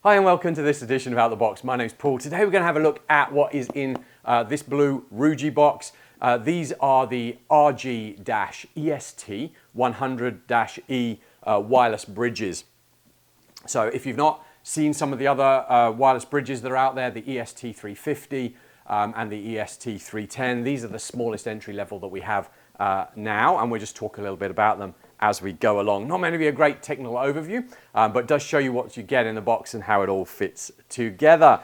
Hi and welcome to this edition of Out the Box. My name's Paul. Today we're going to have a look at what is in this blue Ruijie box. These are the RG-EST100-E wireless bridges. So if you've not seen some of the other wireless bridges that are out there, the EST350 and the EST310, these are the smallest entry level that we have now, and we'll just talk a little bit about them as we go along. Not meant to be a great technical overview, but does show you what you get in the box and how it all fits together.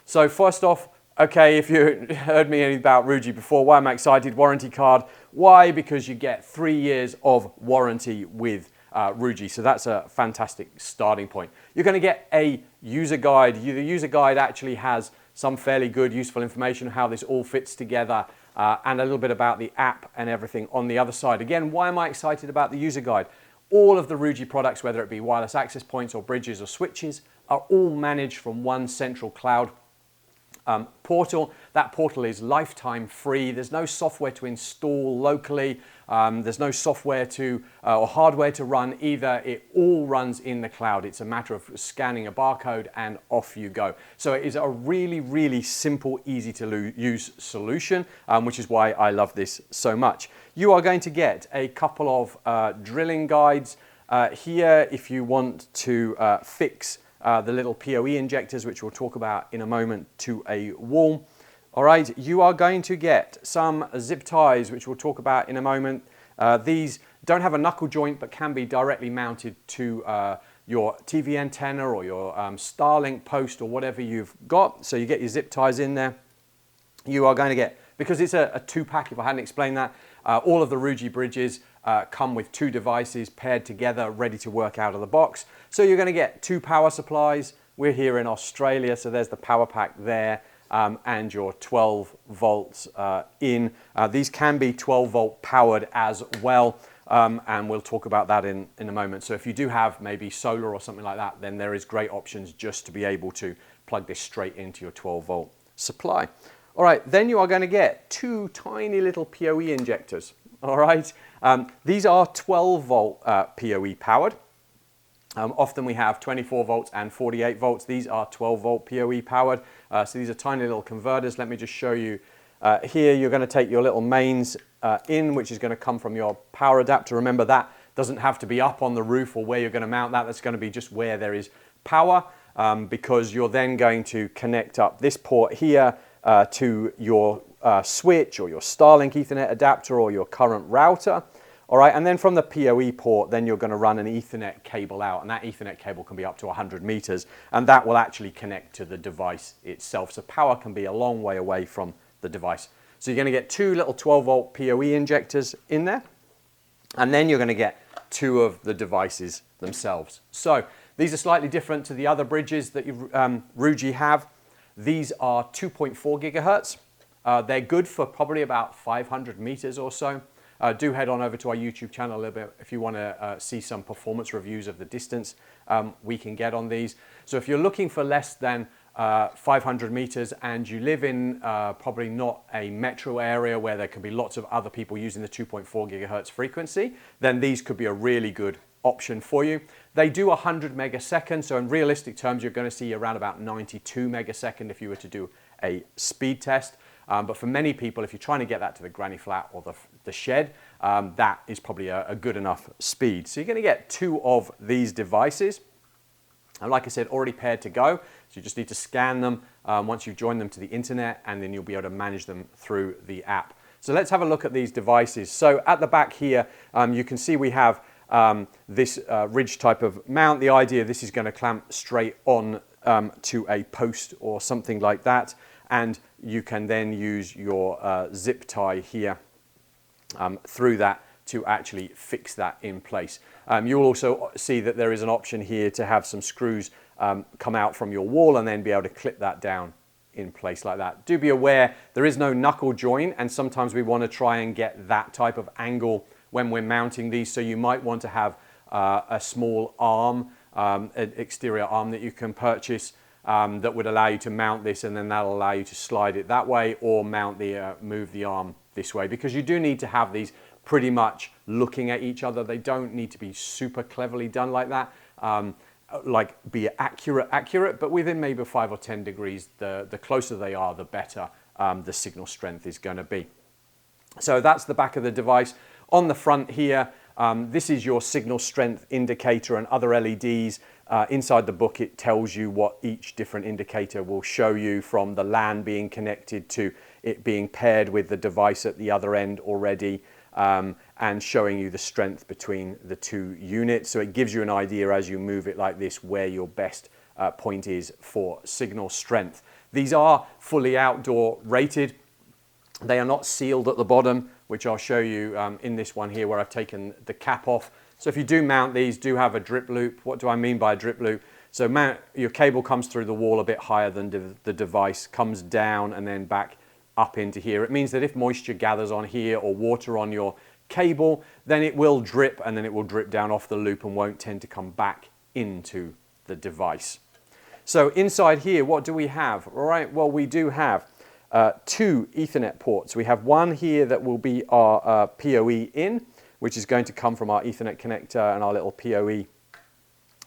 So first off, okay, if you heard me about Ruijie before, why am I excited? Warranty card. Why? Because you get 3 years of warranty with Ruijie, so that's a fantastic starting point. You're going to get a user guide. The user guide actually has some fairly good, useful information on how this all fits together, and a little bit about the app and everything on the other side. Again, why am I excited about the user guide? All of the Ruijie products, whether it be wireless access points or bridges or switches, are all managed from one central cloud portal. That portal is lifetime free. There's no software to install locally. There's no software to or hardware to run either. It all runs in the cloud. It's a matter of scanning a barcode and off you go. So it is a really, really simple, easy to use solution, which is why I love this so much. You are going to get a couple of drilling guides here if you want to fix the little PoE injectors, which we'll talk about in a moment, to a wall. All right, you are going to get some zip ties, which we'll talk about in a moment. These don't have a knuckle joint, but can be directly mounted to your TV antenna or your Starlink post or whatever you've got. So you get your zip ties in there. You are going to get, because it's a two-pack, if I hadn't explained that, all of the Ruijie bridges come with 2 devices paired together, ready to work out of the box. So you're going to get 2 power supplies. We're here in Australia, so there's the power pack there, and your 12 volts in. These can be 12 volt powered as well, and we'll talk about that in a moment. So if you do have maybe solar or something like that, then there is great options just to be able to plug this straight into your 12 volt supply. All right, then you are going to get 2 tiny little PoE injectors. All right, these are 12 volt PoE powered. Often we have 24 volts and 48 volts. These are 12 volt PoE powered. So these are tiny little converters. Let me just show you here. You're going to take your little mains in, which is going to come from your power adapter. Remember, that doesn't have to be up on the roof or where you're going to mount that. That's going to be just where there is power, because you're then going to connect up this port here to your switch or your Starlink Ethernet adapter or your current router. All right, and then from the PoE port, then you're going to run an Ethernet cable out, and that Ethernet cable can be up to 100 meters, and that will actually connect to the device itself. So power can be a long way away from the device. So you're going to get 2 little 12 volt PoE injectors in there, and then you're going to get 2 of the devices themselves. So these are slightly different to the other bridges that Ruijie have. These are 2.4 gigahertz. They're good for probably about 500 meters or so. Do head on over to our YouTube channel a little bit if you want to see some performance reviews of the distance we can get on these. So if you're looking for less than 500 meters and you live in probably not a metro area where there can be lots of other people using the 2.4 gigahertz frequency, then these could be a really good option for you. They do 100 megasecond, so in realistic terms you're going to see around about 92 megasecond if you were to do a speed test. But for many people, if you're trying to get that to the granny flat or the shed, that is probably a good enough speed. So you're going to get 2 of these devices. And like I said, already paired to go. So you just need to scan them once you've joined them to the internet, and then you'll be able to manage them through the app. So let's have a look at these devices. So at the back here, you can see we have this ridge type of mount. The idea, this is going to clamp straight on to a post or something like that. And you can then use your zip tie here through that to actually fix that in place. You'll also see that there is an option here to have some screws come out from your wall and then be able to clip that down in place like that. Do be aware there is no knuckle joint, and sometimes we want to try and get that type of angle when we're mounting these. So you might want to have a small arm, an exterior arm that you can purchase that would allow you to mount this, and then that'll allow you to slide it that way or mount the move the arm this way, because you do need to have these pretty much looking at each other. They don't need to be super cleverly done like that. like be accurate, but within maybe 5 or 10 degrees, the closer they are, the better the signal strength is going to be. So that's the back of the device. On the front here, this is your signal strength indicator and other LEDs. Inside the book, it tells you what each different indicator will show you, from the LAN being connected to it being paired with the device at the other end already, and showing you the strength between the two units. So it gives you an idea as you move it like this where your best point is for signal strength. These are fully outdoor rated. They are not sealed at the bottom, which I'll show you in this one here where I've taken the cap off. So if you do mount these, do have a drip loop. What do I mean by a drip loop? So your cable comes through the wall a bit higher than the device, comes down and then back up into here. It means that if moisture gathers on here or water on your cable, then it will drip, and then it will drip down off the loop and won't tend to come back into the device. So inside here, what do we have? All right, well, we do have 2 Ethernet ports. We have one here that will be our PoE in, which is going to come from our Ethernet connector and our little PoE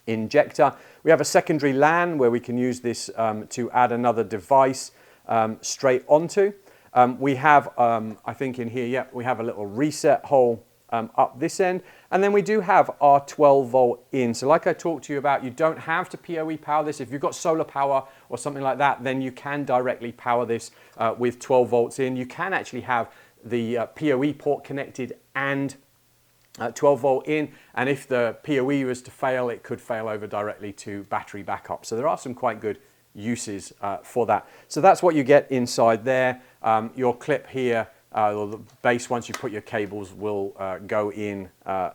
injector. We have a secondary LAN where we can use this to add another device straight onto. We have, I think in here, yeah, we have a little reset hole up this end. And then we do have our 12 volt in. So like I talked to you about, you don't have to PoE power this. If you've got solar power or something like that, then you can directly power this with 12 volts in. You can actually have the PoE port connected and 12 volt in, and if the PoE was to fail, it could fail over directly to battery backup. So there are some quite good uses for that. So that's what you get inside there. Your clip here, or the base, once you put your cables, will go in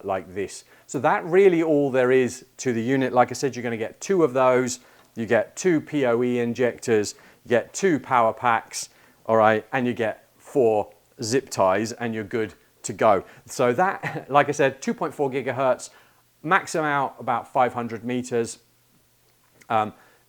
like this. So that really all there is to the unit. Like I said, you're going to get 2 of those. You get 2 PoE injectors, you get 2 power packs, all right, and you get 4 zip ties, and you're good to go. So that, like I said, 2.4 gigahertz, max out about 500 meters.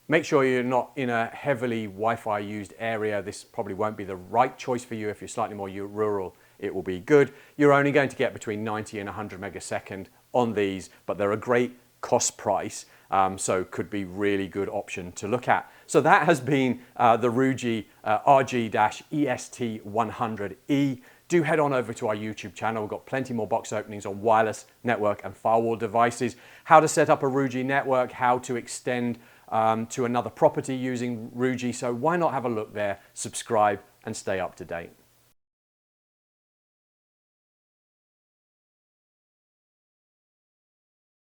Make sure you're not in a heavily Wi-Fi used area. This probably won't be the right choice for you. If you're slightly more rural, it will be good. You're only going to get between 90 and 100 megasecond on these, but they're a great cost price, so could be really good option to look at. So that has been the Ruijie RG-EST100-E. Do head on over to our YouTube channel. We've got plenty more box openings on wireless, network and firewall devices, how to set up a Ruijie network, how to extend to another property using Ruijie. So why not have a look there, subscribe and stay up to date.